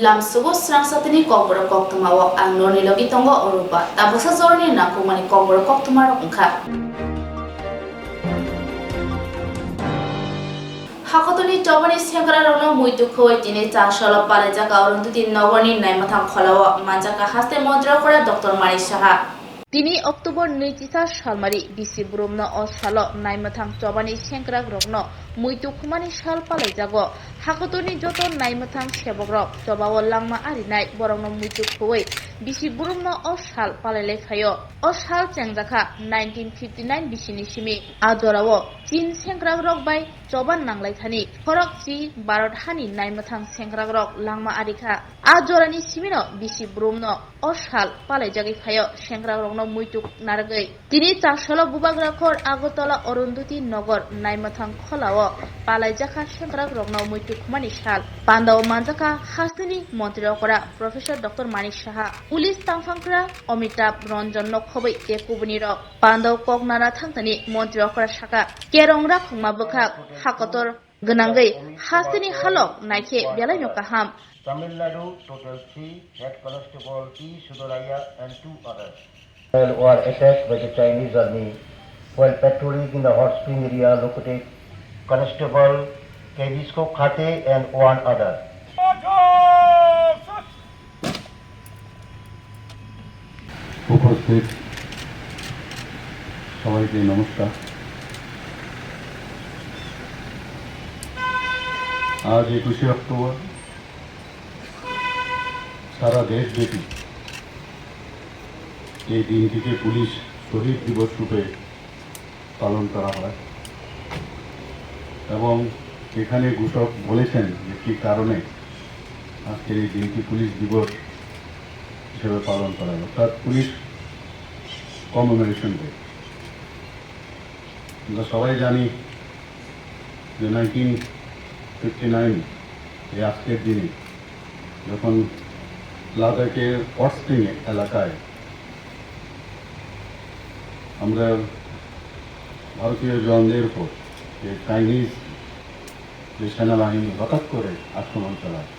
Lamsugo Swrangchati Kokborok Koktwma o ang nonilogi tongo orupa tabasa zorni nakumani Kokborok Koktwma rokha. Hakotoni Jobani Senkara Rono Muitukho Tini Tashala Palajaka Oruntuti Nogoni Naimatham Kholawa Manjaka Haste Montra Kora Dr. Mani Saha. Tini October 24 Salmari Bisi Brumno o Salo Naimatham Jobani Senkara Rokno Muitukhmani Sal Palajago Hakotoni Joto Naimatham Sebogrok Jobawo Langma Arinai Borongno Muitukhoi Bisi Brumno o Sal Palele Khayo o Sal Changjaka 1959 Bisini Simi Adorawo Chin Senkara Rok by Joban Nanglai Thani Korok Chi Barot Hani Naimatham Senkara Rok Langma Arika Ajorani Simino Bisi Brumno o Sal Palajagi Khayo Senkara Rokno Muituk Nargai Tini Chasholo Bubagrakor Agotola Orunduti Nogor Naimatham Kholao Palajaka Senkara Rokno Muitukhmani Sal Pandao Manjaka Hasni Mantri Okora Professor Dr. Mani Saha Pulis Tangfangkra Omitab Ranjan Nokhobai Tekubuni Rok Pandao Koknara Thangtani Mantri Okora Saka Kerongra Khongma Bukak Hakator Ganangai Hasni Halok Naike Belaino Kaham Tamil Nadu, total 3, Head Constable T. Sudolaya and 2 others. Were attacked by the Chinese army while patrolling in the hot spring area located Constable Kevisko Khate and 1 other. উপস্থিত সবাইকে নমস্কার। আজ 21শে October সারা দেশব্যাপী এই দিনটিকে police শহীদ দিবস রূপে পালন করা হয় এবং এখানে ঘোষক বলেছেন যে কী কারণে আজকের এই দিনটি পুলিশ দিবস হিসেবে পালন করা হয়, অর্থাৎ পুলিশ কমেমোরেশন ডে। আমরা সবাই জানি যে 1959 এই আজকের দিনে যখন লাদাখের অস্ট্রিং এলাকায় আমরা ভারতীয় জওয়ানদের উপর যে চাইনিজ যে সেনাবাহিনী হঠাৎ করে আক্রমণ চালায়,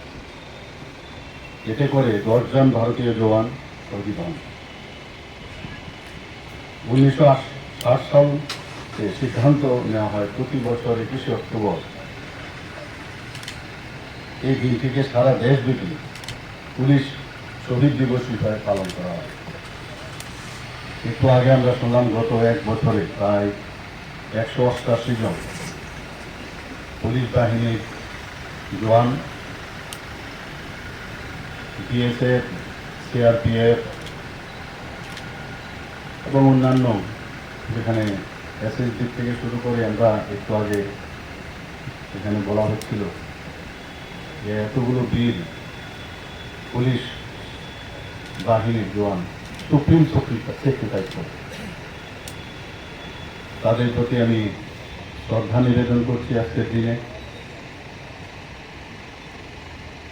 এতে করে 10 জন ভারতীয় জওয়ান শহীদ হন। 1960 সালে সিদ্ধান্ত নেওয়া হয় প্রতি বছর 21শে অক্টোবর এই দিনটিকে সারা দেশব্যাপী পুলিশ শহীদ দিবস হিসেবে পালন করা হয়। একটু আগে আমরা শুনলাম গত 1 বছরে প্রায় 188 জন পুলিশ বাহিনীর জওয়ান, বিএসএফ, সিআরপিএফ এবং অন্যান্য যেখানে এসএসবি থেকে শুরু করে আমরা একটু আগে এখানে বলা হচ্ছিল যে এতগুলো বীর পুলিশ বাহিনীর জওয়ান সুপ্রিম স্যাক্রিফাইস করে, তাদের প্রতি আমি শ্রদ্ধা নিবেদন করছি। আজকের দিনে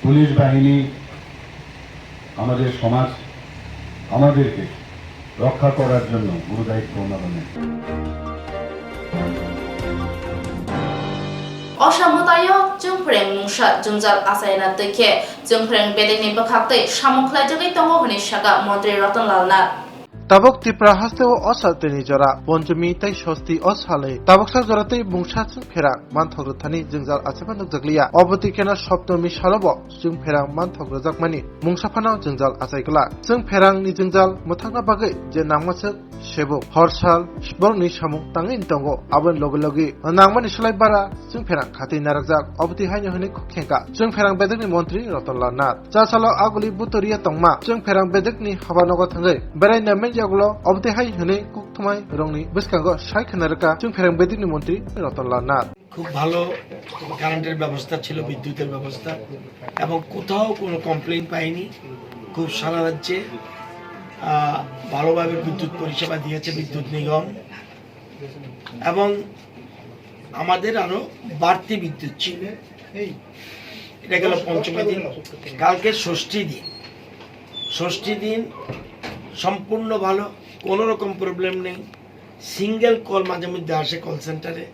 পুলিশ বাহিনী আমাদের সমাজ আমাদেরকে রক্ষা করার জন্য গুরু দায়িত্ব ওনারা নেন। Osamutayo Jungpreng Mungsha Jungjal Asayana Teke Jungpreng Bedeni Bakakte Shamuklajagi Tongo Hunishaka Montri Ratan Lalna Tabok Tipra Hasteo Osateni Jora Bonjumi Tai Shosti Oshale Taboksa Jorate Mungsha Jungpera Manthogrthani Jungjal Asapanuk Jaglia Oboti Kena Shoptomi Shalobo Jungpera Manthogrjakmani Mungshaphana Jungjal Asaikla Jungperang ni Jungjal Muthanga Bagai Je Nangmasek Shebo Horsal Shborni Shamung Tangin Tongo Abon Logi Nangmani Shlai Bara Jungperang Khati Narakjak Oboti Haino Hini Khenka Jungperang Bedekni Montri Rotala Nat Jasalo Aguli Butoria Tongma Jungperang Bedekni Habanogo Thangai Berai Namen Jaglo Oboti Hai Hini Koktwma Rongni Biskango Shai Khanaraka Jungperang Bedekni Montri Rotala Nat খুব ভালো কারেন্টের ব্যবস্থা ছিল, বিদ্যুতের ব্যবস্থা, এবং কোথাও কোনো কমপ্লেইন পাইনি। খুব সারা রাজ্যে ভালোভাবে বিদ্যুৎ পরিষেবা দিয়েছে বিদ্যুৎ নিগম, এবং আমাদের আরো বাড়তি বিদ্যুৎ ছিল। এটা গেল পঞ্চমী দিন। কালকে ষষ্ঠী দিন সম্পূর্ণ ভালো, কোনো রকম প্রবলেম নেই। সিঙ্গেল কল মাঝে মধ্যে আসে কল সেন্টারে,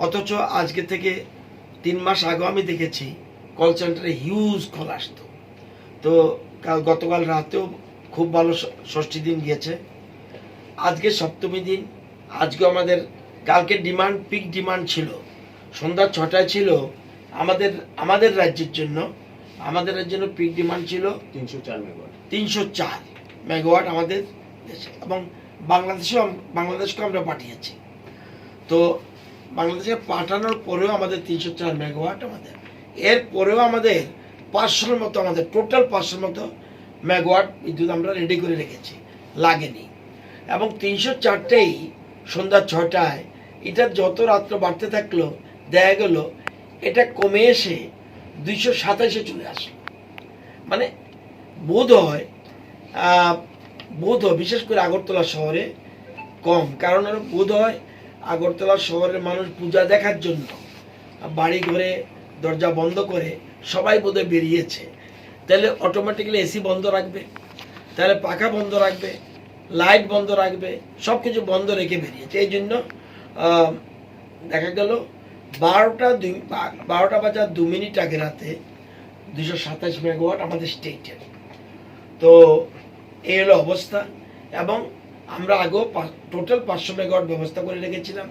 অথচ আজকে থেকে 3 মাস আগে আমি দেখেছি কল সেন্টারে হিউজ কল আসতো। তো গতকাল রাতেও খুব ভালো ষষ্ঠী দিন গিয়েছে, আজকে সপ্তমী দিন। আজকে আমাদের কালকে পিক ডিমান্ড ছিল, সন্ধ্যা 6টায় ছিল আমাদের রাজ্যের জন্য পিক ডিমান্ড ছিল 304 মেগাওয়াট আমাদের দেশে, এবং বাংলাদেশকে আমরা পাঠিয়েছি। তো বাংলাদেশে পাঠানোর পরেও আমাদের 304 মেগাওয়াট আমাদের, এর পরেও আমাদের 500-এর মতো, আমাদের টোটাল 500-এর মতো মেগাওয়াট বিদ্যুৎ আমরা রেডি করে রেখেছি, লাগেনি। এবং 304টাই সন্ধ্যা 6টায়, এটা যত রাত্র বাড়তে থাকলো দেখা গেল এটা কমে এসে 227-এ চলে আসলো। মানে বোধ হয় বিশেষ করে আগরতলা শহরে কম, কারণ বোধ হয় আগরতলা শহরের মানুষ পূজা দেখার জন্য বাড়ি ঘরে দরজা বন্ধ করে সবাই বোধহয় বেরিয়েছে, তাহলে অটোমেটিক্যালি এসি বন্ধ রাখবে, তাহলে পাখা বন্ধ রাখবে, লাইট বন্ধ রাখবে, সব কিছু বন্ধ রেখে বেরিয়েছে। এই জন্য দেখা গেল 12টা বাজার 2 মিনিট আগে রাতে 227 মেগাওয়াট আমাদের স্টেটের। তো এই হলো অবস্থা। এবং আমরা আগেও টোটাল 500 মেগাওয়াট ব্যবস্থা করে রেখেছিলাম।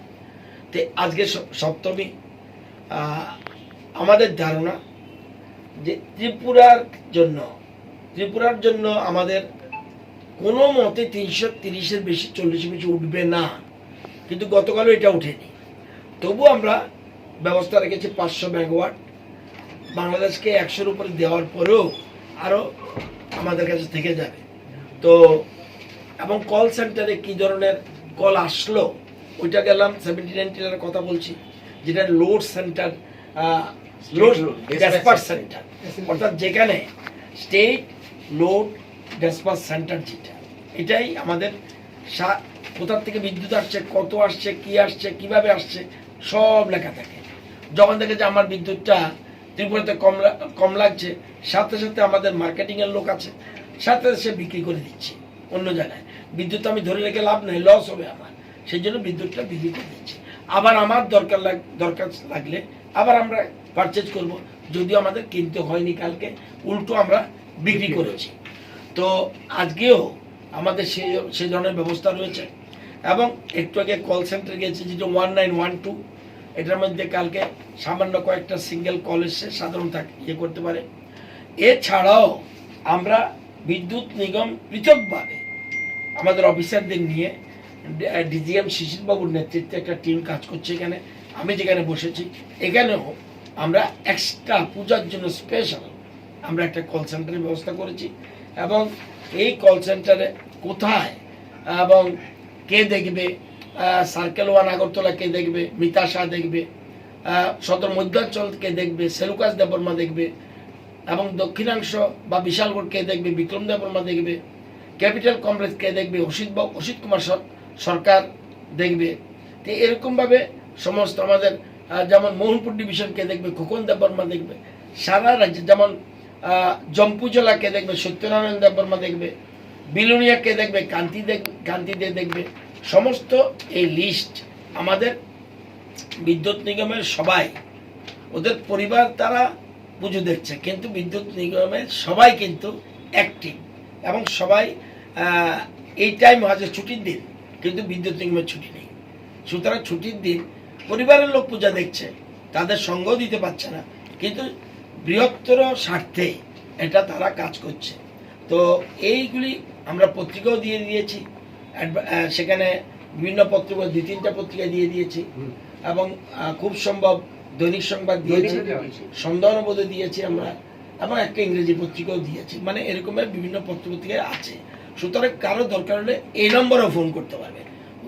তো আজকে সপ্তমী, আমাদের ধারণা যে ত্রিপুরার জন্য আমাদের কোনো মতে 330-এর বেশি 40-এর বেশি উঠবে না, কিন্তু গতকালও এটা উঠেনি। তবু আমরা ব্যবস্থা রেখেছি 500 মেগাওয়াট। বাংলাদেশকে 100-এর উপরে দেওয়ার পরেও আরও আমাদের কাছে থেকে যাবে। তো এবং কল সেন্টারে কি ধরনের কল আসলো ওইটা গেলাম 79-এর কথা বলছি, যেটা লোড সেন্টার, লোড ড্যাসপাচ সেন্টার, অর্থাৎ যেখানে স্টেট লোড ড্যাসপাচ সেন্টার, যেটা এটাই আমাদের কোথার থেকে বিদ্যুৎ আসছে, কত আসছে, কি আসছে, কিভাবে আসছে, সব লেখা থাকে। যখন দেখে যে আমার বিদ্যুৎটা ত্রিপুরাতে কম লাগছে, সাথে সাথে আমাদের মার্কেটিংয়ের লোক আছে, সাথে সে বিক্রি করে দিচ্ছে অন্য জায়গায়। বিদ্যুৎ আমি ধরে রেখে লাভ নেই, লস হবে আমার, সেই জন্য বিদ্যুৎটা বিক্রি করে দিচ্ছে। আবার আমার দরকার লাগলে আবার আমরা পারচেজ করব, যদিও আমাদের কিনতে হয়নি কালকে, উল্টো আমরা বিক্রি করেছি। তো আজকেও আমাদের সেই ধরনের ব্যবস্থা রয়েছে। এবং একটু আগে কল সেন্টার গেছে, যেটা 1912, এটার মধ্যে কালকে সামান্য কয়েকটা সিঙ্গেল কল এসে সাধারণ ইয়ে করতে পারে। এছাড়াও আমরা বিদ্যুৎ নিগম পৃথকভাবে আমাদের অফিসারদের নিয়ে ডিজিএম শিশিরবাবুর নেতৃত্বে একটা টিম কাজ করছে এখানে, আমি যেখানে বসেছি এখানেও আমরা এক্সট্রা পূজার জন্য স্পেশাল আমরা একটা কল সেন্টারের ব্যবস্থা করেছি। এবং এই কল সেন্টারে কোথায় এবং কে দেখবে, সার্কেল 1 আগরতলা কে দেখবে, মিতা শাহ দেখবে, সদর মধ্যাঞ্চল কে দেখবে, সেলুকাস দেববর্মা দেখবে, এবং দক্ষিণাংশ বা বিশালগড় কে দেখবে, বিক্রম দেববর্মা দেখবে, ক্যাপিটাল কমপ্লেক্স কে দেখবে, অসিত কুমার সরকার দেখবে। তো এরকমভাবে সমস্ত আমাদের যেমন মোহনপুর ডিভিশন কে দেখবে, খোকন দেববর্মা দেখবে, সারা রাজ্যে যেমন জম্পু জেলা কে দেখবে, সত্যনারায়ণ দেববর্মা দেখবে, বিলুনিয়া কে দেখবে, কান্তি দে দেখবে। সমস্ত এই লিস্ট আমাদের বিদ্যুৎ নিগমের সবাই, ওদের পরিবার তারা পুজো দেখছে, কিন্তু বিদ্যুৎ নিগমের সবাই কিন্তু অ্যাক্টিভ, এবং সবাই এই টাইম আছে ছুটির দিন, কিন্তু বিদ্যুৎ নিগমের ছুটি নেই। সুতরাং ছুটির দিন পরিবারের লোক পূজা দেখছে, তাদের সঙ্গও দিতে পারছে না, কিন্তু বৃহত্তর স্বার্থে এটা তারা কাজ করছে। তো এইগুলি আমরা পত্রিকাও দিয়ে দিয়েছি, সেখানে বিভিন্ন পত্রিকা 2-3টা পত্রিকা দিয়ে দিয়েছি, এবং খুব সম্ভব দৈনিক সংবাদ দিয়েছি, সন্ধ্যানবোধে দিয়েছি আমরা, এবং একটা ইংরেজি পত্রিকাও দিয়েছি। মানে এরকমের বিভিন্ন পত্রিকায় আছে। সুতরাং কারো দরকার হলে এই নম্বরেও ফোন করতে পারবে,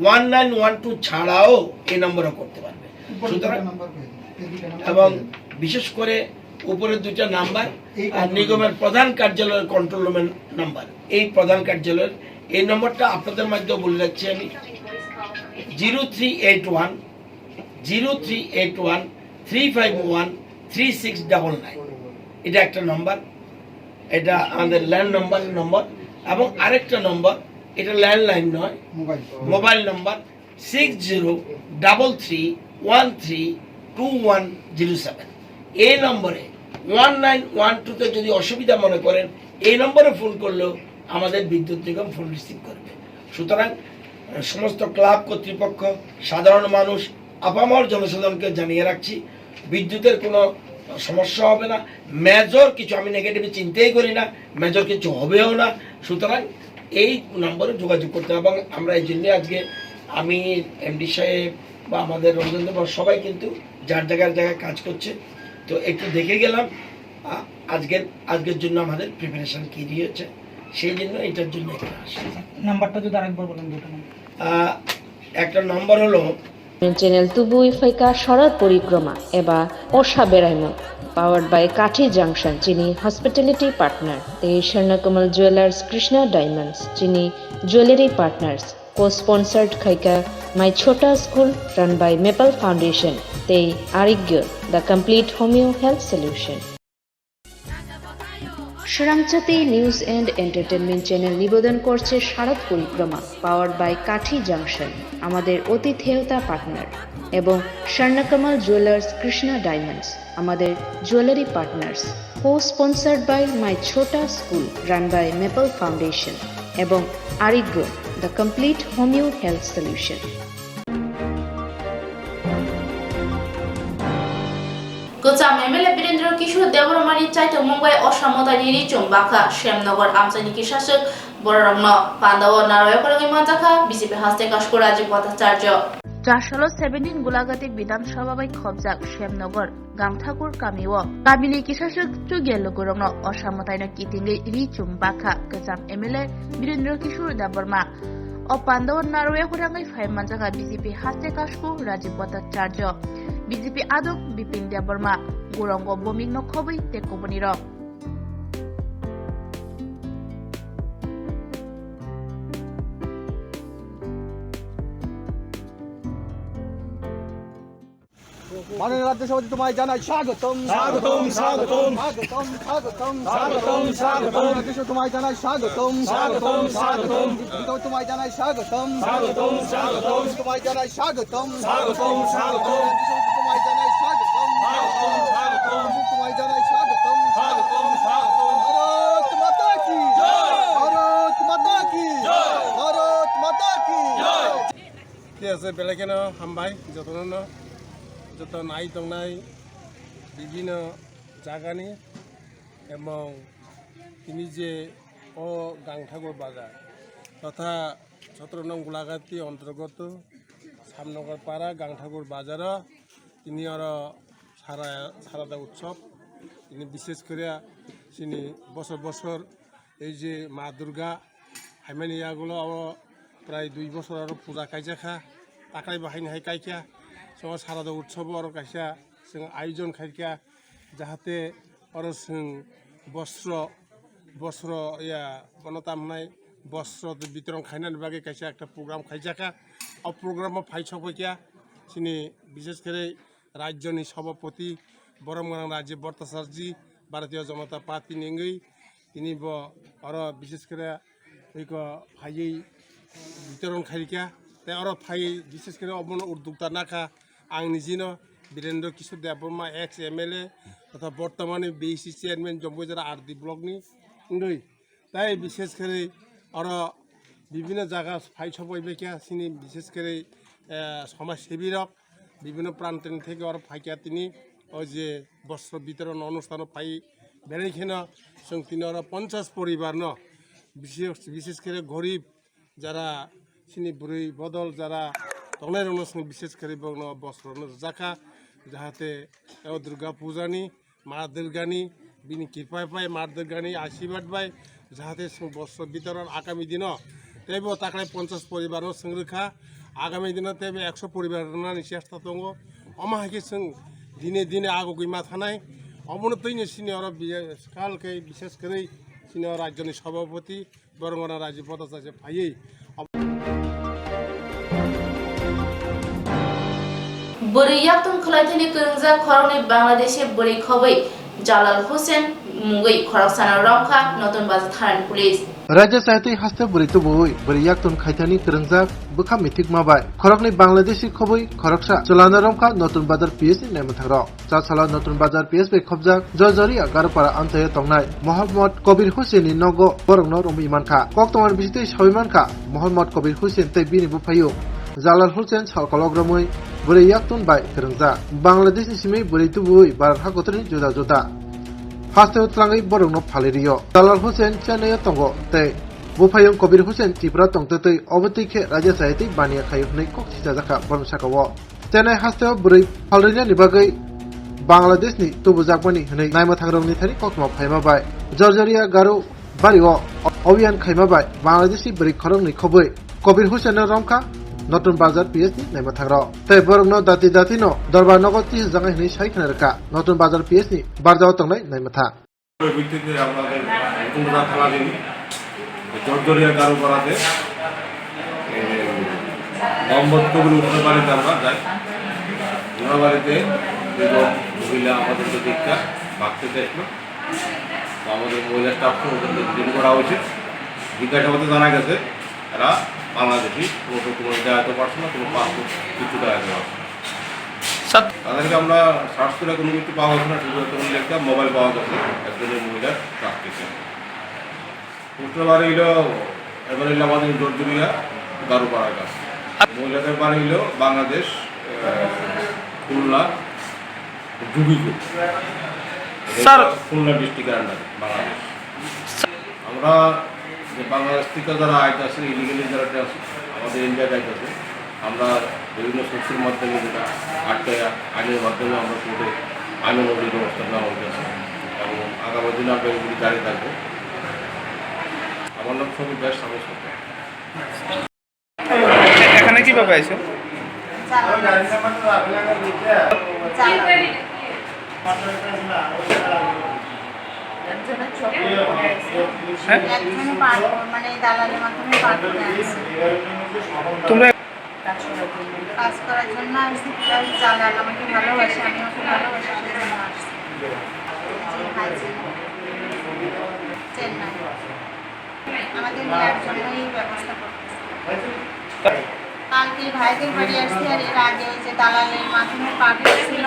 1912 ছাড়াও এই নম্বরেও করতে পারবে। সুতরাং এবং বিশেষ করে উপরের 2টা নাম্বার নিগমের প্রধান কার্যালয়ের কন্ট্রোল রুমের নাম্বার, এই প্রধান কার্যালয়ের এই নম্বরটা আপনাদের মাধ্যমে বলে রাখছি আমি, 0381 351 3699। এটা একটা নম্বর, এটা আমাদের ল্যান্ড নম্বর। এবং আরেকটা নম্বর, এটা ল্যান্ডলাইন নয়, মোবাইল নম্বর 6033132107। এই নম্বরে 1912-তে যদি অসুবিধা মনে করেন এই নম্বরে ফোন করলেও আমাদের বিদ্যুৎ নিগম ফোন রিসিভ করবে। সুতরাং সমস্ত ক্লাব কর্তৃপক্ষ, সাধারণ মানুষ, আপামর জনসাধারণকে জানিয়ে রাখছি, বিদ্যুতের কোনো সমস্যা হবে না। মেজর কিছু আমি নেগেটিভে চিন্তাই করি না, মেজর কিছু হবেও না। সুতরাং এই নম্বরে যোগাযোগ করতে হবে। এবং আমরা এই জন্যে আজকে আমি এমডি সাহেব বা আমাদের রঞ্জন দেব সবাই কিন্তু যার জায়গায় কাজ করছে। তো একটু দেখে গেলাম আজকের জন্য আমাদের প্রিপারেশন কি দিয়েছে, সেই জন্য এটার জন্য এখানে আসি। নাম্বারটা যদি আরেকবার বলেন, দুটো নাম্বার। একটা নম্বর হলো চ্যানেল তুবুই ফাইকা শরৎ পরিক্রমা এবা ওষা বেড়াইমন পাওয়ার্ড বাই কাঠি জাংশন যিনি হসপিটালিটি পার্টনার তে স্বর্ণকমল জুয়েলার্স কৃষ্ণা ডায়মন্ডস যিনি জুয়েলারি পার্টনার্স কো স্পন্সার্ড খাইকা My Chhota School run by Maple Foundation তে Arogya the complete homeo health solution. স্বরাংচাতি নিউজ অ্যান্ড এন্টারটেনমেন্ট চ্যানেল নিবেদন করছে শারদ পরিক্রমা পাওয়ার্ড বাই কাঠি জাংশন আমাদের অতিথেয়তা পার্টনার, এবং স্বর্ণকমল জুয়েলার্স কৃষ্ণা ডায়মন্ডস আমাদের jewellery partners, cosponsored by My Chhota School run by Maple Foundation এবং Arogya the complete homeo health solution. কোকচাম এমএলএ বীরেন্দ্র কিশোর দেবরমানি চাইতে মুম্বাই অসামতানি রিচুম বাখা শ্যামনগর আমসানি শাসক বড়রম্ন পান্ডব নারায়ণ মাজাখা বিজেপি হাস্তে কাশকো রাজীব ভট্টাচার্য 417 গোলাঘাটি বিধানসভা বাই খবজাক শ্যামনগর গাংঠাকুর কামিও কাবিলি কিশাসক চুগেল গরং অসামতাইন কিতিঙ্গি রিচুম বাখা কোকচাম এমএলএ বীরেন্দ্র কিশোর দেববর্মা ও পান্ডব নারায়ণ হরাঙ্গাই ফাইভ মাজাখা বিজেপি হাস্তে কাশকো রাজীব ভট্টাচার্য বিজেপি আদক বিপিন দেববর্মা গৌরঙ্গ বমিক নখবই তেকবনি রক মাননীয় রাজ্য সভাপতি তোমায় জানাই স্বাগতম স্বাগতম স্বাগতম স্বাগতম স্বাগতম স্বাগতম স্বাগতম তোমায় জানাই স্বাগতম স্বাগতম স্বাগতম তোমায় জানাই স্বাগতম স্বাগতম স্বাগতম তোমায় জানাই স্বাগতম স্বাগতম স্বাগতম তোমায় জানাই স্বাগতম স্বাগতম তোমায় জানাই স্বাগতম স্বাগতম স্বাগতম ভারত মাতা কি জয় ভারত মাতা কি জয় ভারত মাতা কি জয় ঠিক আছে বেলেগেন হামবাই যত নাই দंनाय বিভিন্ন জায়গানি এবং তিনি যে ও গাংঠাকুর বাজার তথা 17 নং গোলাঘাটি অন্তর্গত শ্যামনগর পাড়া গাংঠাকুর বাজার তিনি আর সারাদা উৎসব তিনি বিশেষ করে তিনি বছর বছর এই যে মা দুর্গা হাইমানিয়াগুলো প্রায় 2 বছর আর পূজা কাইজাখা তাকাই বাহাইনি হাই কাইকা जों सारादा उत्सव और कायसा जों आयोजन खायका जाहाथे और जों बस्त्र या बनतामनाय बस्त्र वितरण खायनानि बागै कायसा एक प्रग्राम खायजाका और प्रग्राम फाइसफैका जोंनि विशेष करे राज्यनि सभापति बरमगोनां राजीव भट्टाचार्य भारतीय जनता पार्टी निंगै तिनि और विशेष करे बेखौ फायै वितरण खायका ते और फाय विशेष करे अबन उद्योक्ता नाखा आं निजिनो वीरेंद्र किशोर देबबर्मा एक्स एमएलए तथा बर्तमाने बीसी चेयरमैन जम्बुजारा आरडी ब्लकनि उन्दै ताई विशेष करे और विभिन्न जगह फाइ सफाइबेका सिनि विशेष करे समाजसेबीरक विभिन्न प्रान्तनि थेके और फाइका तिनि जे वस्त्र वितरण अनुष्ठान फाइ बेरेखेना जों तिनि और 50 परिवार न विशेष करे गरीब जरा सिनि बुरै बदल जरा तंनाय रंग विशेष करे वस्त्र जाखा जाहाथे दुर्गा पूजानी मा दुर्गानी बिनि कृपा पाय मा दुर्गानी आशीर्वाद पाय जाहाथे वस्त्र वितरण आगामी दिन तेबो ताकलाय 50 परिवार संरखा आगामी दिन तेबो 100 परिवार चेष्टा दङ अमाहाके जों दिने दिने आगो गैमा थानाय अमनतैनो सिनि और कालकै विशेष करे सिनि राज्यनि सभापति बरमगोनां राजीव भट्टाचार्य फायै বরিয়াতুন খলাইথিনি করংজা খরনে বাংলাদেশে বরি খবই জালাল হোসেন মুগই খরকসানা রংখা নতুন বাজার থানার police Raja Saiti haste burito boi buri yaktun khaitani kerengzak bukha mitik mabai khorokni Bangladeshi khobui khoroksa cholana romkha notun bazar PSC nemathangrok chasala notun bazar PSP khobjak Jorjoria Garpara Antaya tongnai Mohammad Kobir Hussein ni nogo borokno romi mankha Koktwmar bisite sabimankha Mohammad Kobir Hussein tei bini bupayo Jalal Hussein salkologromui buri yaktun bai kerengjak Bangladesh ni simi burito boi barat hakotri juda juda Haste utlangai borokno phalerio Jalal Hussein Chennai tongo tei Bupayong Kobir Hussein Tripura tongtei obotike Raja Saiti bania khayuknai kok sijaka bormsakawo Chennai haste buri phalrinya ni bagai Bangladesh ni tubujakmani hnei naima thangrong ni thari Koktwma phaima bai Jorjoria Garu bario Obian khaima bai Bangladeshi buri khorong ni khobui Kobir Hussein romkha Notun Bazar PSC naima thangro tei borokno dati dati no dorbar nogo 30 jangai hnei sai khanarka Notun Bazar PSC barjao tongnai naima tha ভিত্তিতে আমাদের কুমড়া থানাধীন জর্জরিয়া গারুপাড়াতে মোহাম্মদ কবির উঠতে বাড়িতে আমরা যাই ওনার বাড়িতে দুজন মহিলা আমাদেরকে দীক্ষা ভাগতে দেখলো তো আমাদের মহিলা স্টাফকে ওদেরকে ডিটেন করা হয়েছে জিজ্ঞাসাবাদে জানা গেছে এরা বাংলাদেশি কোনো ডকুমেন্ট দেখাতে পারছে না কোনো পাসপোর্ট কিছু দেখাতে পারছে না তাদেরকে আমরা সার্চ করে কোনো কিছু পাওয়া যাচ্ছে না শুধু একটা মোবাইল পাওয়া গেছে একজনের মহিলার কাছ থেকে পুরুষের বাড়ি হলো এবার হলো আমাদের জর্জরিয়া গারুপাড়ার কাছে মহিলাদের বাড়ি হলো বাংলাদেশ খুলনা জুগিপুর খুলনা ডিস্ট্রিক্টের আন্ডারে বাংলাদেশ আমরা যে বাংলাদেশ থেকে যারা আইতে আছে ইলিগেলি যারা আছে আমাদের ইন্ডিয়াতে আইতে আছে আমরা বিভিন্ন সোর্সের মাধ্যমে যেটা আটকায়া আইনের মাধ্যমে আমরা কোর্টে আইনানুগ ব্যবস্থা নেওয়া হয়েছে এবং আগামী দিনে আমরা এগুলি জারি থাকবো আমার নাম সবই বেশ সমস্যা এখানে কিভাবে আইছো তোমরা কাজ করার জন্য আসছি জালাল আমাকে ভালোবাসে আমি ওকে ভালোবাসি সেজন্য আসছি চেন্নাই আমাদের নেওয়ার জন্যই ব্যবস্থা করতেছি কালকে ভাইদের বাড়ি আসছি আর এর আগে ওই যে দালালের মাধ্যমে পার্টি ছিল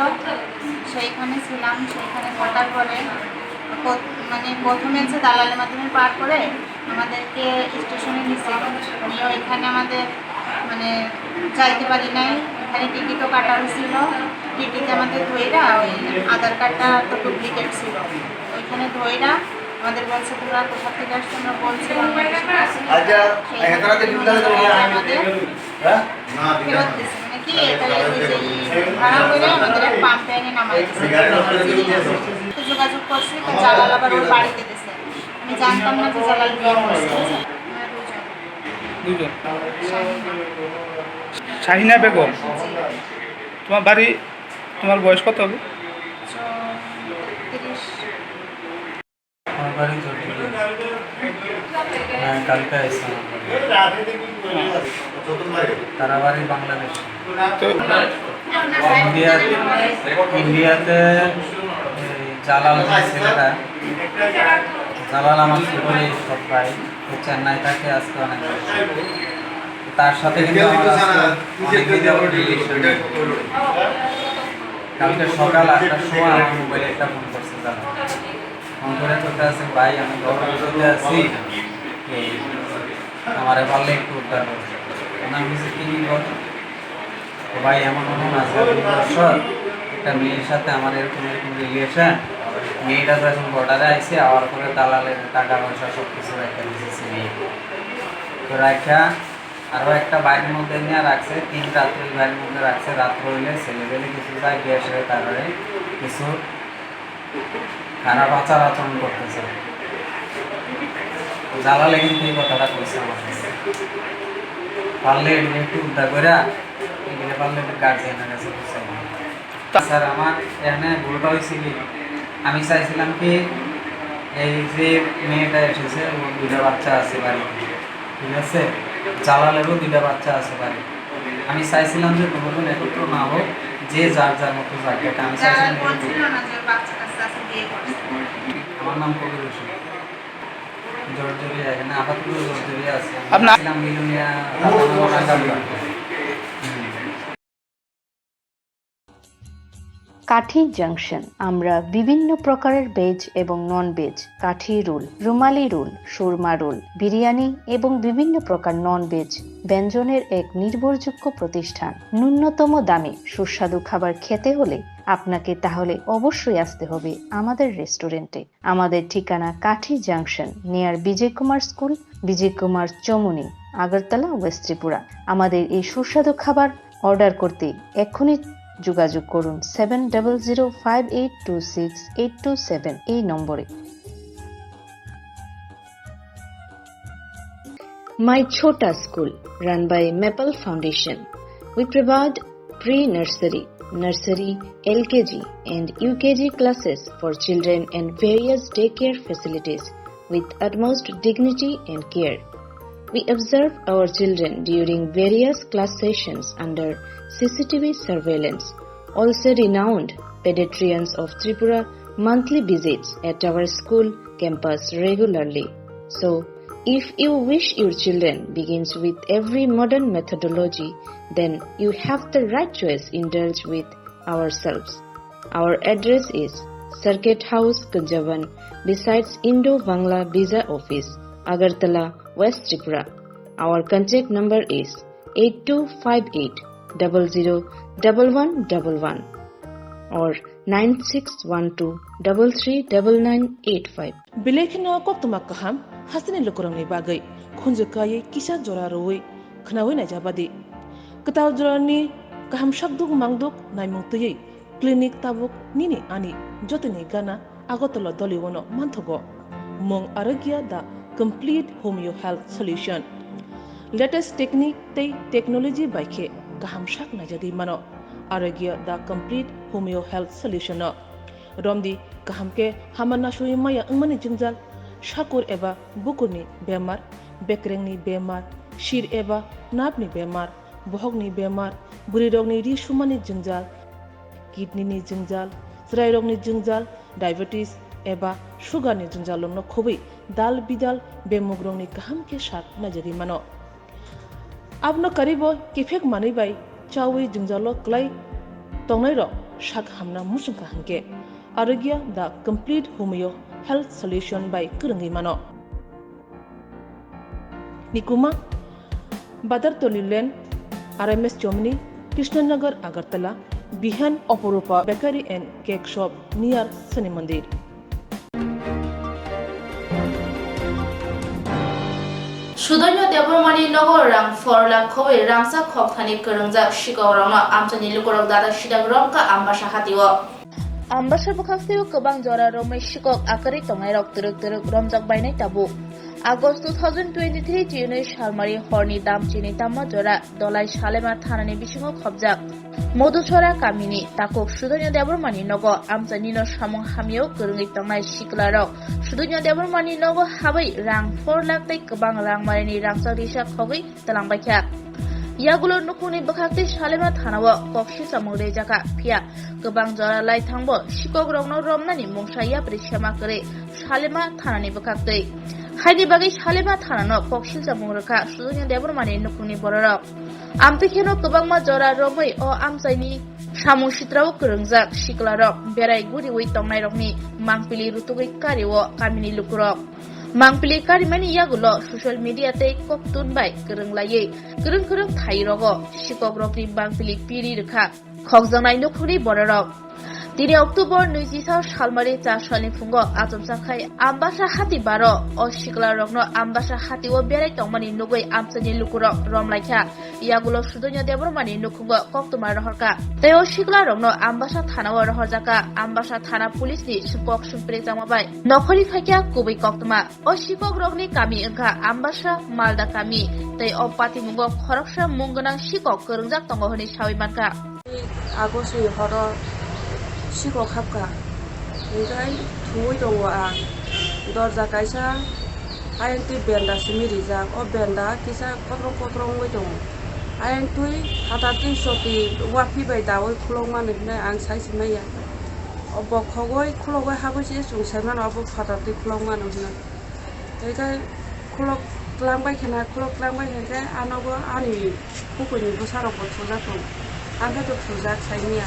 সেইখানে ছিলাম সেইখানে থাকার পরে মানে প্রথমে যে দালালের মাধ্যমে পার করে আমাদেরকে স্টেশনে নিচ্ছে নিয়ে ওইখানে আমাদের মানে যাইতে পারি নাই এখানে টিকিটও কাটা হয়েছিল টিকিটে আমাদের ধইরা ওই আধার কার্ডটা তো ডুপ্লিকেট ছিল ওইখানে ধইরা আমাদের বলছে তোমরা কোথা থেকে আসছো আমরা বলছি ফেরত দিচ্ছে মানে কি এটা ভাড়া করে আমাদের এক পাম্পে এনে নামাই দিচ্ছে যোগাযোগ করছি তো জালাল আবার ওর বাড়িতে দিচ্ছে আমি জানতাম না যে জালাল বিয়ে করছে দুজন শাহিনা বেগম তোমার বাড়ি তোমার বয়স কত হবে আমার বাড়ি কালকে আসলাম তারা বাড়ি বাংলাদেশ ইন্ডিয়াতে জালাল ছেলেটা জালাল আমার জীবনে সব ভাই চেন্নাই থাকে আজকে অনেক তার সাথে কিন্তু কালকে সকাল 8টার সময় আমার মোবাইলে একটা ফোন করছে জালাল ফোন করে করতে আছে ভাই আমি গর্ভবতী আছি আমার পারলে একটু উদ্ধার করছে আমি বলছি কি বল ভাই এমন মনে আছে একটা মেয়ের সাথে আমার এরকম এরকম রিলেশন মেয়েটা যখন বর্ডারে আইসে আবার পরে দালালের টাকা পয়সা সব কিছু রেখে দিয়েছে মেয়ে তো রাখা আরও একটা বাড়ির মধ্যে নিয়ে রাখছে 3 রাত্রি বাড়ির মধ্যে রাখছে রাত্র হইলে ছেলেবেলে কিছু যায় গ্যাসের কারণে কিছু খারাপ আচার আচরণ করতেছে জালালে কিন্তু এই কথাটা কইছে আমার কাছে পারলে একটু উদ্ধার করে এগুলো পারলে গার্জিয়ানের কাছে বুঝছে স্যার আমার এখানে ভুলটা হয়েছিল আমি চাইছিলাম কি এই যে মেয়েটা এসেছে ওর 2টা বাচ্চা আছে বাড়ি ঠিক আছে জালালেরও 2টা বাচ্চা আছে বাড়ি আমি চাইছিলাম যে দুজন একত্র না হোক যে যার যার মতো জায়গাটা আমি চাইছিলাম আমার নাম কবির হোসেন জর্জরিয়া এখানে আপাতত জর্জরিয়া আছে আপনার মিলুনিয়া কাঠি জাংশন আমরা বিভিন্ন প্রকারের ভেজ এবং নন ভেজ কাঠি রোল, রুমালি রোল, সুরমা রোল, বিরিয়ানি এবং বিভিন্ন প্রকার নন ভেজ ব্যঞ্জনের এক নির্ভরযোগ্য প্রতিষ্ঠান। ন্যূনতম দামে সুস্বাদু খাবার খেতে হলে আপনাকে তাহলে অবশ্যই আসতে হবে আমাদের রেস্টুরেন্টে। আমাদের ঠিকানা কাঠি জাংশন নিয়ার বিজয় কুমার স্কুল, বিজয় কুমার চমুনি, আগরতলা, ওয়েস্ট ত্রিপুরা। আমাদের এই সুস্বাদু খাবার অর্ডার করতে এক্ষুনি যোগাযোগ করুন 7005826827 এই নম্বরে। My Chota School, run by Maple Foundation. We provide pre-nursery, nursery, LKG and UKG classes for children and various daycare facilities with utmost dignity and care. We observe our children during various class sessions under CCTV surveillance. Also renowned pediatricians of Tripura monthly visits at our school campus regularly. So, if you wish your children begins with every modern methodology, then you have the right choice indulge with ourselves. Our address is Circuit House, Kunjavan, besides Indo-Bangla Visa Office, Agartala, West Tripura. Our contact number is 8258001111 or 9612339985. Bilekino Koktwma kaham hasini lukurangni bagai khunjukai kisa jora roi khnawi na jabadi ketaw jorani kaham shakduk mangduk naimungtui clinic tabuk nini ani jotini gana agotolo doliwono manthogo mong arogya da complete homeo health solution latest technique tei technology baikhe kaham shak na jadi mano arogya da complete homeo health solution romdi kahamke hamana shui maya angmani jingjal shakur eba bukurni bemar bekrengni bemar shir eba napni bemar bohogni bemar burirogni ri shumani jingjal kidney ni jingjal srairogni jingjal diabetes eba sugar ni jingjal no khobi dal bidal bemugrongni kahamke shat najari mano abno karibo kifek mani bai chawi jingjalo klai tongnai ro shak hamna musungka hanke arogya the complete homeo health solution by Kurangi Mano. Nikuma Badar Tolilen RMS Chomni Krishnanagar Agartala Bihan Oporupa Bakery and Cake Shop near Sani Mandir. সুদৈন্য দেবরমানি নগর রাং ফরলা খবে রাংসা খবখানি করংজা শিকরংনা আমচানি লুকরক দাদা সিদাগ রংকা Ambassa হাতিও Ambasha Bukhakteo Kabang Jora Romai Shikok Akari Tongairok Turuk Romjak Bainai Tabu August 2023 June Shalmari Horni Dam Chini Tama Jora Dolai Shalema Thanani Bishingo Khobjak Moduchora Kamini Takok Sudonya Debormani Nogo Amjanino Samong Hamio Kurungi Tongai Shiklarok Sudonya Debormani Nogo Habai Rang 4 lakh Tai Kabang Rang Marini Rangsa Risha Khogi Talang Baikyak Yagulo nukuni bakakti Shalema Thanawa Kokshi Samure Jaka Pia Kabang Jora Lai Thangbo Shikok Rongno Romnani Mungshaya Prishama Kare Shalema Thanani Bakakti Haini Bagi Shalema Thanano Kokshi Samuraka Sudunya Debormani nukuni Borok Ampikeno Kabangma Jora Romai O Amsaini Samushitrao Kurungzak Shiklarok Berai Guri Wai Tongnai Rokni Mangpili Rutugi Kariwo Kamini Lukurok Mangpili karimani yagulo social media te koktun bai kereng laye kereng thairogo shikokrokni mangpili piri rekha khokjangnai nukhuri borarok 3 October 2024 সালমারি 4 সালনি ফুঙ্গ আচমসাখাই আমবাসা হাতি 12 ও শিকলা রগ্ন আমবাসা হাতি ও বেরাই তংমানি নুগৈ আমসানি লুকুরক রমলাইখা ইয়াগুলো সুদন্য দেবরমানি নুখুঙ্গ কক্তমা রহরকা তেও শিকলা রগ্ন আমবাসা থানাও রহরজাকা আমবাসা থানা পুলিশনি সুকক সুপ্রে জামাবাই নখরি ফাইকা কুবই কক্তমা ও শিকক রগনি কামি ওংখা আমবাসা মালদা কামি তেই ও পাতি মুঙ্গ খরকসা মুঙ্গনাং শিকক করংজাক তংগহনি সাউইমানকা আগসি হর Siko Kapka, Ngai, Tuidoa, Dorza Kaisa, INT Benda Simiriza, or Benda, Kisa, Kotron Widow. INT, Hatati Shoti, Wapi by Dawi, Kuloman, and Sais Maya. Or Bokogoi, Kuloga Habus, Seven of Hatati Kuloman of बेखाय खुलक लांबाय खेना खुलक लांबाय खेनखाय आनावबो आंनि पुखुरनिबो सारावबो थुजाखौ आंखायथ' थुजाक साइनिया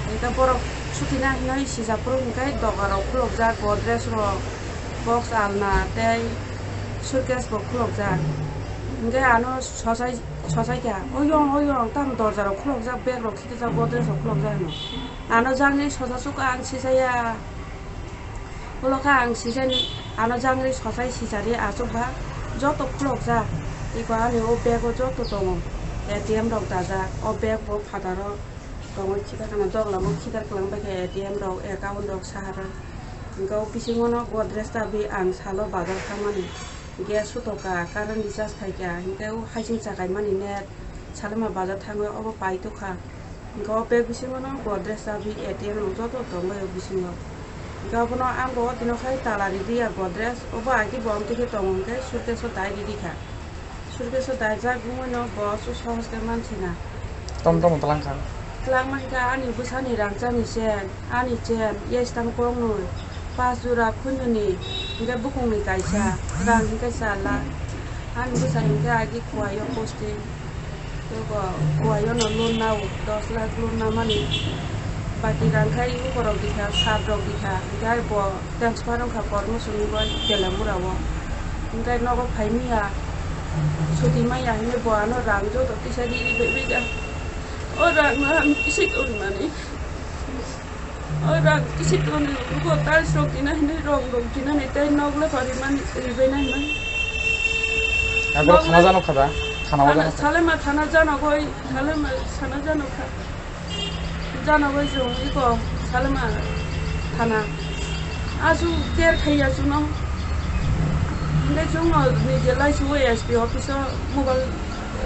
बेखाय बरफ सुथिना हिनाय सिजाफोर ओंखाय दगाराव खुलक जा गद्रेज र बक्स आलना ताय सुटकेसबो खुलक जा ओंखाय आनो ससायखा अयं ताम दरजाराव खुलक जा बेग रखिते जा गद्रेजाव खुलक जा होनो आनो जांनि ससासुखौ आं सिजाया उलखा आं सिजानि आनो जांनि ससाय सिजारि आजोबा जत खुलक जा इखौ आंनि अ बेगआव जत दङ ATM रक दाजा अ बेग ब फादार दङ खिदाखाना दगलामो खिदार खालामबाय ATM रक एकाउन्ट रक साहार गाव बिसिङावनो गद्रेज दाबि आं साल' बाजार खामानि गेस सुतका कारेन्ट रिचार्ज फायखा गाव हाइजिं जागाय मानि नेट सालमा बाजार थाङो अब पाइतखा गाव बेग बिसिङावनो गद्रेज दाबि ATM रक जत दङ बिसिङाव गावनो आं ब दिनखाय तालारि दिया गद्रेज अब आगि बमतिके दङखाय सुटकेसो दाय दिखा सुटकेसो दाय जा गुमनो बस सहजके मानसिना टमटम तलांखा Langmangka ani busani rangcani sen, ani chen, yes tam kongnu, pas jura kunyuni, hingga bukung ni kaisa, rang hingga salah, ani busani hingga agi kuayo posting, tuh kuayo no loan nau, 10 lakh loan namani, bagi rangkai ibu korok dikha, sadrok dikha, hingga ibu transfer rangka kormu sungai jalan murawo, hingga nopo paimia, sutimaya hingga bu ano rangjo tapi saya di bebega. Orang kisit on mani, orang kisit on lupa tal sok kina ini rong kina ini tay nogla pariman ribena mani. Aku thana jano khada, thana jano. Salema thana jano koi, salema thana jano kha. Jano koi jong iko salema thana. Asu ker khaya suno. Ini jong no ni jelai suwe SP office mobile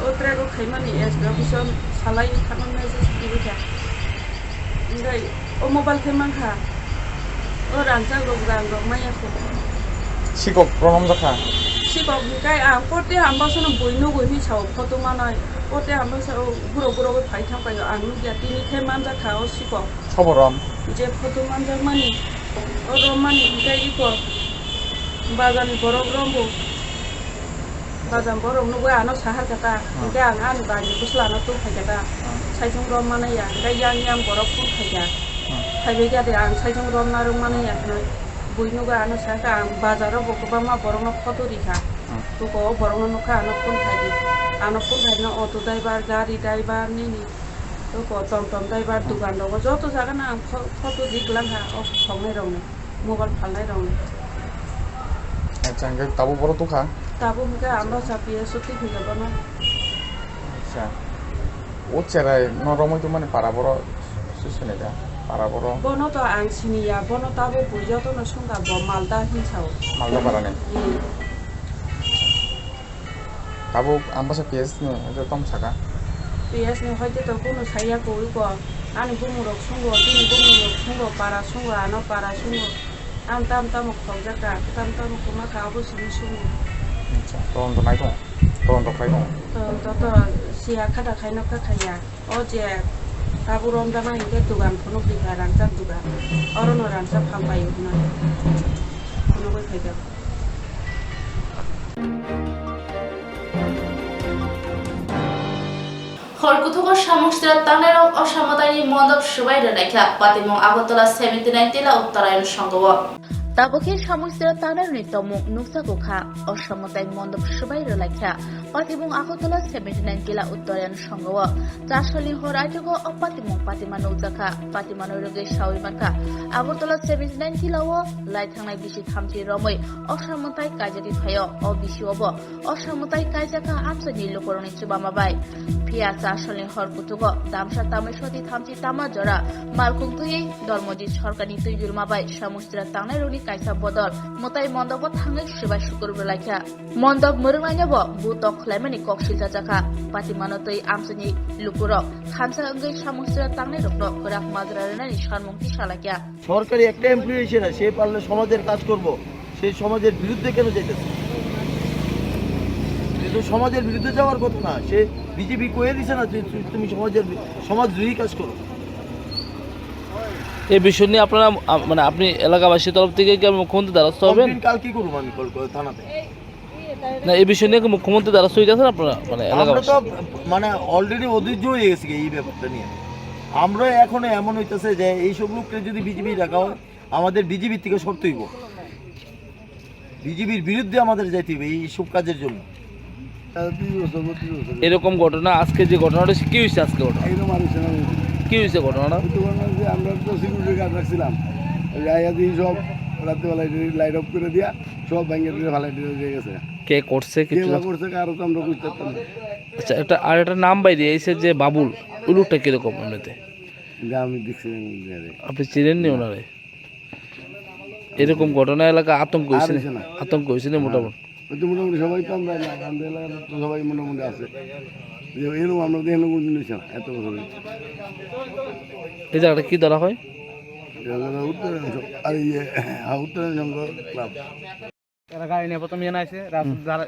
otrego khaimani SP office salai खालामनाय जायो ओमफ्राय अ mobile खेमांखा अ रांजाग रग मायाखौ सिगक प्रणाम जाखा सिगक निकाय आं पटे आंबासनो बयनो गहि साव फटो मानाय पटे आंबासो गुरो फाइ थांबाय आं नुया तिनि खेमान जाखा अ सिगक खबरम जे फटो मान जा मानि अ रमानि निकाय इको बाजारनि बरफ रंबो बाजार बरफ नुबो आनो साहार कथा निकाय आं बानि बुसलानो तो फायदा साइजों रम मानाया गाययां यां बरफ फुल फायदा फायबाय जादे आं साइजों रम नारम मानाया बयनोबो आनो साहा आं बाजाराव बकबा मा बरनो फटो रिखा तुको बरनो नखा आनो फुल फायदि अटो ड्राइभार गाड़ी ड्राइभार निनि तुको टमटम ड्राइभार दुकान दङ जतो जागोन आं फटो दिखलांहा अफ संनाय रंनो मोबाइल फालनाय रंनो अच्छा ताबो बरो तुखा ताबो मुगा आमबा सापिए सुति फैजाबनो अच्छा o cerai normal itu mana para boro susune da para boro bono to ang siniya bono tabo pujo to no sunga bo malda hinsao malda para ne tabo ambasa PS ne itu tom saka PS ne hoite to kono saya ko ko ani bumurok sungo tini bumurok sungo para sungo ano para sungo am tam khawja ka tam kuma ka bo sungo अच्छा तो नाइ दं तो खाइ दं तो सिया खाता खाइनो का खाया ओ जे ताबु रम जामा इके दुगान फनो बिगा रांजा दुगा अरनो रांजा फामबाय हुना फनो गय खाइदा খড়কুথুকর সমষ্টির তানের অসামতানি মণ্ডপ সবাই রেখা পাতিমং আগরতলা 79 তেলা উত্তরায়ণ সংঘ তাবকে সমষ্টির তানের নিতমু নুকসাকুখা অসামতাই মণ্ডপ সবাই রেখা পাতিমং আগরতলা 79 তেলা উত্তরায়ণ সংঘ চাশলি হরাইজগ অপাতিমং পাতিমা নৌজাখা পাতিমা নরগে সাউইমাখা আগরতলা 79 তেলাও লাইথাংনাই বিসি থামতি রমৈ অসামতাই কাজারি ফায় অবিসিওব অসামতাই কাজাখা আমসানি লোকরনি চুবামাবাই পিয়াসা আসলে হরকুতুগ দামসা তামেশতি থামচি তামা জরা মালকুংতুই ধর্মজিৎ সরকারি তৈজুল মাবাই সমষ্টিরা তাংনাই রনি কাইসা বদল মতাই মণ্ডপ থাঙै সুবাই শুকুরবো লাইখা মণ্ডপ মরংলাইনাব বুতক খলাইমানি ককশিল জাখা পাতিমানতৈ আমসানি লুকুরক খানসা অঙ্গৈ সমষ্টিরা তাংনাই রকন করাক মাজরানানি সম্মুক্তি সালাকিয়া সরকারি একটা এমপ্লয়ি ছিল সে পারলে সমাজের কাজ করব সেই সমাজের বিরুদ্ধে কেন যাইতেছে তো সমাজের বিরুদ্ধে যাওয়ার কথা না সে বিজেপি কয়ে দিছে না তুমি সমাজদ্রোহী কাজ করো তো এই বিষয় নিয়ে আপনারা মানে আপনি এলাকাবাসীর তরফ থেকে কি মুখ্যমন্ত্রী দ্বারস্থ হবেন? কাল কি করবো আমি থানাতে? না এই বিষয় নিয়ে কি মুখ্যমন্ত্রী দ্বারস্থ হইতেছেন আপনারা মানে আমরা এলাকাবাসী? তো মানে অলরেডি অধৈর্য হয়ে গেছি এই ব্যাপারটা নিয়ে। আমরা এখন এমন হইতেছে যে এইসব লোককে যদি বিজেপি রাখা হয়, আমাদের বিজেপির থেকে সরতে হইব, বিজেপির বিরুদ্ধে আমাদের যাইতে হবে এইসব কাজের জন্য। এরকম ঘটনা আজকে যে ঘটনাটা কি হয়েছে? আজকে ঘটনা কি হয়েছে? ঘটনাটা আমরা তো সিকিউরিটি গার্ড রাখছিলাম, সব রাত্রিবেলায় লাইট অফ করে দিয়া সব ব্যাংকের ফালাই দিয়ে গেছে। কে করছে কিছু করছে কারো তো আমরা বুঝতে পারতাম না। আচ্ছা একটা নাম বাইরে এসে যে বাবুল, ওই লোকটা কিরকম এমনিতে? আমি দেখছি আপনি চিনেননি ওনারে? এরকম ঘটনা এলাকা আতঙ্ক হয়েছে না মোটামুটি? মোটামুটি সবাই তো আমরা আমাদের এলাকার তো সবাই মোটামুটি আছে, যে এরকম আমরা দেখলাম কোনদিন হয়েছে না এত বছর। এই জায়গাটা কি ধরা হয়? উত্তরাঞ্চল আর উত্তরাঞ্চল ক্লাব। এরা গাড়ি নিয়ে প্রথম ইয়ে আছে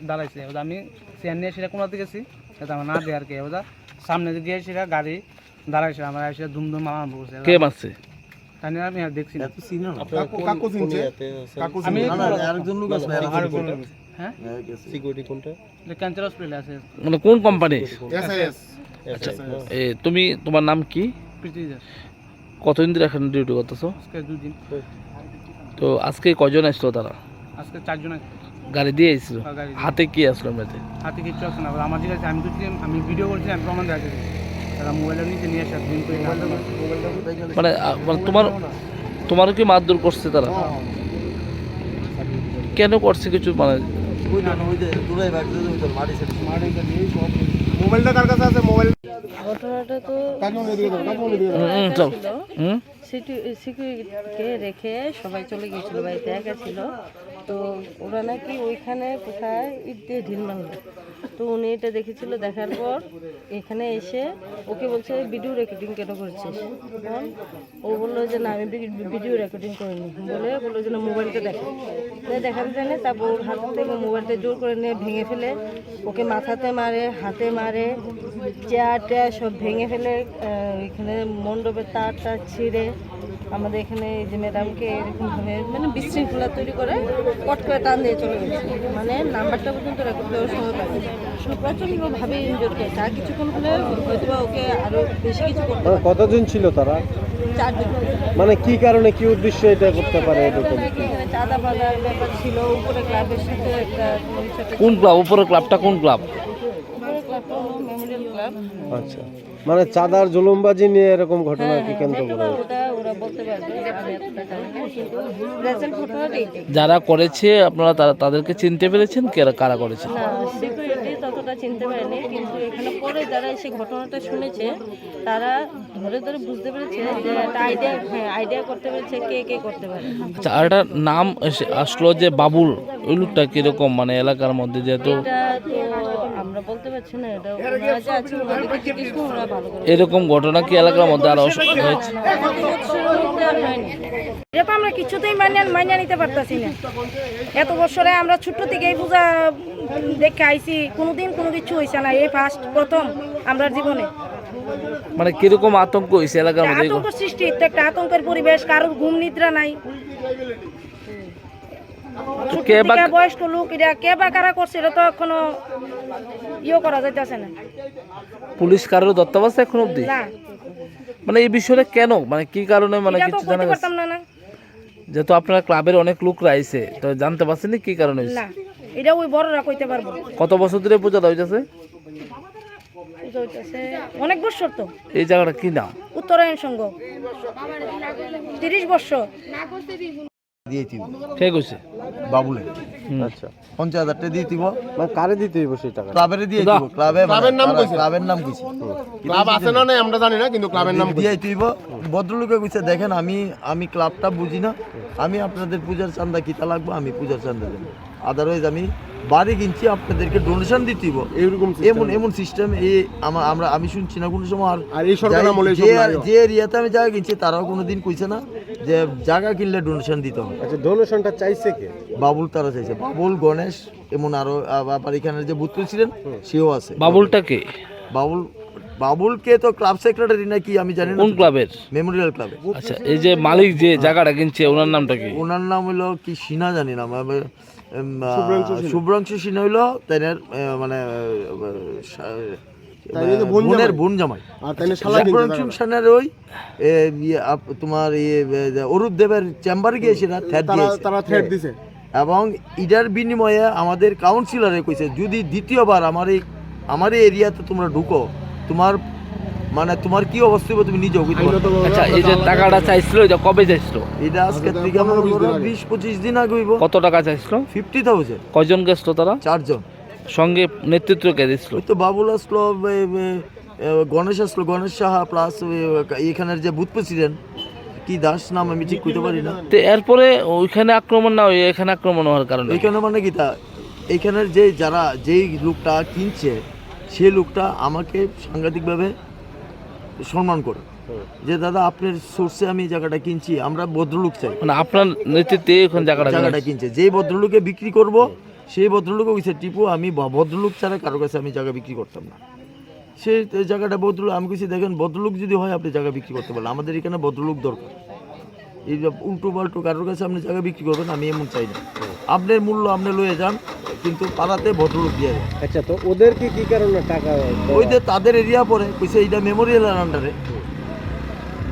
দাঁড়াইছে, আমি চেয়ার নিয়ে সেটা কোনো দিকে গেছি, সেটা আমার না দেয় আর কি। ওটা সামনে গিয়ে সেটা গাড়ি দাঁড়াইছে, আমার এসে ধুমধুম আমার বলছে। কে মারছে? তাই নিয়ে আমি আর দেখছি না। আমি আরেকজন লোক আছে, হ্যাঁ সিকিউরিটি কোনটা ক্যান্সার হসপিটালে আছে। মানে কোন কোম্পানি? আচ্ছা তুমি তোমার নাম কি? প্রীতি দাস। কতদিন ধরে এখানে ডিউটি করতেছো? আজকে 2 দিন। তো আজকে কজন আসলো তারা? আজকে 4 জন গাড়ি দিয়ে এসেছিল? হাতে কি আসলো এমনিতে? হাতে কিছু আসছে না, আমার কাছে আমি দেখছি, আমি ভিডিও করছি, আমি প্রমাণ দেখাচ্ছি। তারা মোবাইলটা নিচে নিয়ে আসে দিন করে মানে তোমার কি মারধর করছে তারা? কেন করছে কিছু মানে? মোবাইলটা কার কাছে আছে? মোবাইল ঘটনাটা তো সিকিউরিটিকে রেখে সবাই চলে গিয়েছিল, বাড়িতে একা ছিল। তো ওরা নাকি ওইখানে কোথায় ইট দিয়ে ঢিল মারলো, তো উনি এটা দেখেছিল। দেখার পর এখানে এসে ওকে বলছে ভিডিও রেকর্ডিং কেন করছিস? তখন ও বললো যে না আমি ভিডিও রেকর্ডিং করিনি, বললো যে না মোবাইলটা দেখাতে জানে। তারপর ওর হাত থেকে মোবাইলটা জোর করে নিয়ে ভেঙে ফেলে ওকে মাথাতে মারে, হাতে মারে, চেয়ার টেয়ার সব ভেঙে ফেলে, এখানে মণ্ডপের তার ছিঁড়ে আমাদের এখানে এই যে ম্যাডামকে এরকমভাবে মানে বিশৃঙ্খলা তৈরি করে কট করে টান দিয়ে চলে গেছে। মানে নাম্বারটা পর্যন্ত রেকর্ড করার সময় পাবে। প্রচণ্ডভাবে ইনজোর করেছে, আর কিছুক্ষণ হলে হয়তো ওকে আরও বেশি কিছু করতে পারে। কতজন ছিল তারা? 4 জন। মানে কি কারণে, কি উদ্দেশ্যে এটা করতে পারে? এখানে চাঁদা বাঁধার ব্যাপার ছিল, উপরে ক্লাবের সাথে একটা। কোন ক্লাব? উপরে ক্লাবটা কোন ক্লাব? উপরে ক্লাবটা হলো মেমোরিয়াল ক্লাব। আচ্ছা, মানে চাঁদার জুলুমবাজি নিয়ে এরকম ঘটনা কি কেন্দ্র করে? ওরা বলতে পারবে, আমি এতটা জানি না, কিন্তু প্রেজেন্ট ঘটনাটা এইটাই। যারা করেছে আপনারা তাদেরকে চিনতে পেরেছেন কারা করেছে? না, সিকিউরিটি ততটা চিনতে পারেনি, কিন্তু এখানে পরে যারা এসে ঘটনাটা শুনেছে তারা ধরে বুঝতে পেরেছে যে একটা আইডিয়া করতে পেরেছে কে করতে পারে। আচ্ছা, আর একটা নাম আসলো যে বাবুল, ওই লোকটা কিরকম মানে এলাকার মধ্যে? যেহেতু এটা তো আমরা বলতে পারছি না, এটা ওনারা যে আছে ওনাদেরকে জিজ্ঞেস করে ওরা ভালো করে। এরকম ঘটনা কি এলাকার মধ্যে আরো হয়েছে? এটা তো আমরা কিছুতেই মানিয়ে নিতে পারতাছি না। এত বছরে আমরা ছোট্ট থেকেই পূজা দেখে আইছি, কোনোদিন কোনো কিছু হয়েছে না, এই প্রথম আমরা জীবনে। মানে কিরকম আতঙ্ক হয়েছে এলাকার মধ্যে? আতঙ্ক সৃষ্টি, একটা আতঙ্কের পরিবেশ, কারোর ঘুম নিদ্রা নাই। বয়স্ক লোক এটা কে বা কারা করছে এটা তো এখনো করা যাইতেছে না। পুলিশ কারোর দত্তাবাস এখন অব্দি? না, মানে এই বিষয়টা কেন, মানে কি কারণে, মানে কিছু জানা গেছে? যেহেতু আপনারা ক্লাবের অনেক লোকরা আইছে, তো জানতে পারছেন কি কারণে? না, এটা ওই বড়রা কইতে পারবো। কত বছর ধরে পূজা হইতেছে? অনেক বছর। তো এই জায়গাটা কি নাম? উত্তরায়ণ সংঘ। 30 বছর দিয়েছি। কে কইছে? বাবুলে। আচ্ছা, 50,000 টাকা দিয়ে দিব। মানে কারে দিতে হইব সেই টাকা? ক্লাবেরে দিয়ে দিব। ক্লাবের নাম কইছে? ক্লাবের নাম কইছে। ক্লাব আছে না নাই আমরা জানি না, কিন্তু ক্লাবের নাম দিয়ে দিব। ভদ্রলোকে কইছে দেখেন আমি ক্লাবটা বুঝি না, আমি আপনাদের পূজার চাঁদা কিতা লাগবে আমি পূজার চাঁদা দেব, আদারওয়াইজ আমি বাড়ি কিনছি আপনাদেরকে ডোনেশন দিতে হইব। এমন সিস্টেম আমি শুনছি না কোনো সময়। আর এই সরকার আমলে যে এরিয়াতে আমি জায়গা কিনছি তারাও কোনোদিন কইছে না যে জায়গা কিনলে ডোনেশন দিতে হবে। আচ্ছা, ডোনেশনটা চাইছে কে? বাবুল তারা চাইছে, বাবুল, গণেশ, এমন আরো আবার এখানে যে বুদ্ধ ছিলেন সেও আছে। বাবুলটা কে? বাবুলকে তো ক্লাব সেক্রেটারি নাকি আমি জানি না। কোন ক্লাবের? মেমোরিয়াল ক্লাবে। আচ্ছা, এই যে মালিক যে জায়গাটা কিনছে ওনার নামটা কি? ওনার নাম হলো কি সিনা জানি না, শুভ্রাংশু সিনা হইলো তাদের মানে বোনের বোন জামাই। শুভ্রাংশু সিনার ওই তোমার অরূপ দেবের চেম্বারে গিয়েছে না, তারা থ্রেট দিছে এবং ইটার বিনিময়ে আমাদের কাউন্সিলরে কইছে যদি দ্বিতীয়বার আমার এই এরিয়াতে তোমরা ঢুকো তোমার মানে তোমার কি অবস্থা হবে তুমি নিজেও বুঝতে পারবে। আচ্ছা, এই যে টাকাটা চাইছিল এটা কবে চাইছিল? এটা আজকে থেকে আমরা 20-25 দিন আগে হইব। কত টাকা চাইছিল? 50,000। কয়জন গেছিল তারা? 4 জন। সঙ্গে নেতৃত্ব কে দিছিল? ওই তো বাবুল আসলো, গণেশ আসলো, গণেশ সাহা প্লাস এখানের যে বুথ প্রেসিডেন্ট কি দাস নাম আমি ঠিক কইতে পারি না। তো এরপরে ওইখানে আক্রমণ না হয় এখানে আক্রমণ হওয়ার কারণে এখানে মানে কি তা এখানের যে যারা যেই লোকটা কিনছে সেই লোকটা আমাকে সাংঘাতিকভাবে সম্মান করে যে দাদা আপনার সোর্সে আমি জায়গাটা কিনছি, আমরা ভদ্রলোক চাই। মানে আপনার নেতৃত্বে এখন জায়গাটা কিনছে, যেই ভদ্রলোকে বিক্রি করব সেই ভদ্রলোক হইছে টিপু, আমি ভদ্রলোক ছাড়া কারো কাছে আমি জায়গা বিক্রি করতাম না। সেই জায়গাটা ভদ্রলোক আমি কিছু দেখেন ভদ্রলোক যদি হয় আপনি জায়গা বিক্রি করতে পারলেন, আমাদের এখানে ভদ্রলোক দরকার। এই উল্টো পাল্টো কারোর কাছে আপনি জায়গা বিক্রি করবেন আমি এমন চাই না। আপনার মূল্য আপনি লয়ে যান কিন্তু পাড়াতে ভদ্রলোক দিয়ে দেন। আচ্ছা, তো ওদেরকে কি কারণে টাকা? ওই যে তাদের এরিয়া পরে কইছে এটা মেমোরিয়ালের আন্ডারে,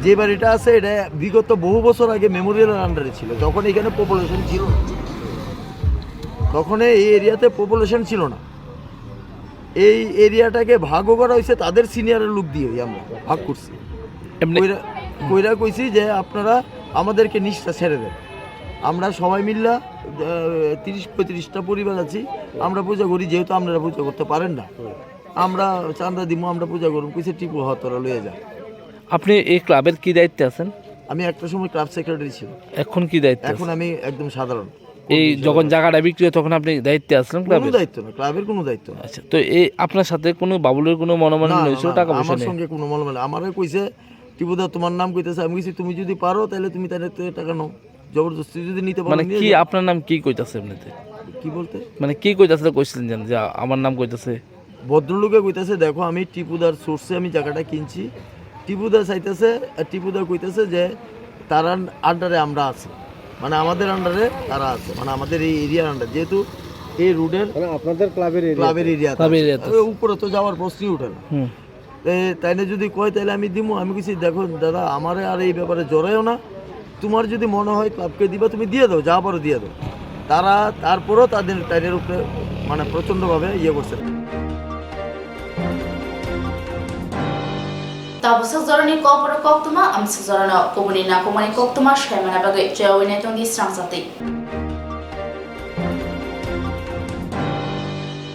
যে বাড়িটা আছে এটা বিগত বহু বছর আগে মেমোরিয়ালের আন্ডারে ছিল, যখন এখানে পপুলেশন ছিল না, তখন এই এরিয়াতে পপুলেশন ছিল না। এই এরিয়াটাকে ভাগও করা হয়েছে তাদের সিনিয়রের লোক দিয়ে আমরা ভাগ করছি। কইরা কইছি যে আপনারা আমাদেরকে নিষ্ঠা ছেড়ে দেন, আমরা সবাই মিল্লা 30-35টা পরিবার আছি, আমরা পূজা করি, যেহেতু আপনারা পূজা করতে পারেন না আমরা চান্দা দিব, আমরা পূজা করব। কইছে টিপু হতরা লয়ে যায়। আপনি এই ক্লাবের কি দায়িত্বে আছেন? আমি একটা সময় ক্লাব সেক্রেটারি ছিলাম। এখন কি দায়িত্ব? এখন আমি একদম সাধারণ। এই যখন জায়গাটা বিক্রি হয় তখন আপনি দায়িত্বে আসলেন ক্লাবের? কোনো দায়িত্ব না, ক্লাবের কোনো দায়িত্ব না। আচ্ছা, তো এই আপনার সাথে কোনো বাবুলের কোনো মনোমালিন্য হয়েছিল? টাকা পয়সা আমার নেই? সঙ্গে কোনো মনোমালিন্য। আমারে কইছে টিপুদা তোমার নাম কইতেছে, আমি কইছি তুমি যদি পারো তাহলে তুমি তাহলে টাকা নাও, জবরদস্তি যদি নিতে পারো। মানে কি আপনার নাম কি কইতাছে এমনিতে? কি বলতে মানে কি কইতাছে কইছিলেন জানেন যে আমার নাম কইতাছে? ভদ্রলোকে কইতাছে দেখো আমি টিপুদার সোর্সে আমি জায়গাটা কিনছি, টিপুদা চাইতেছে, টিপুদা কইতেছে যে তার আন্ডারে আমরা আছি, মানে আমাদের আন্ডারে তারা আছে, মানে আমাদের এই এরিয়ার আন্ডার, যেহেতু এই রোডের আপনাদের ক্লাবের এরিয়া উপরে তো যাওয়ার প্রশ্নই উঠে না। তাইলে যদি কয় তাহলে আমি দিব। আমি কিছু দেখো দাদা আমারে আর এই ব্যাপারে জড়াইও না, তোমার যদি মনে হয় ক্লাবকে দিবা তুমি দিয়ে দাও, যা পারো দিয়ে দাও। তারা তারপরও তাদের উপরে মানে প্রচণ্ডভাবে ইয়ে করছে। Tabusok zoroni Kokborok Koktwma, amsa zorona komuni na komuni Koktwma, shkaimana bagay jawin etong di Swrangchati.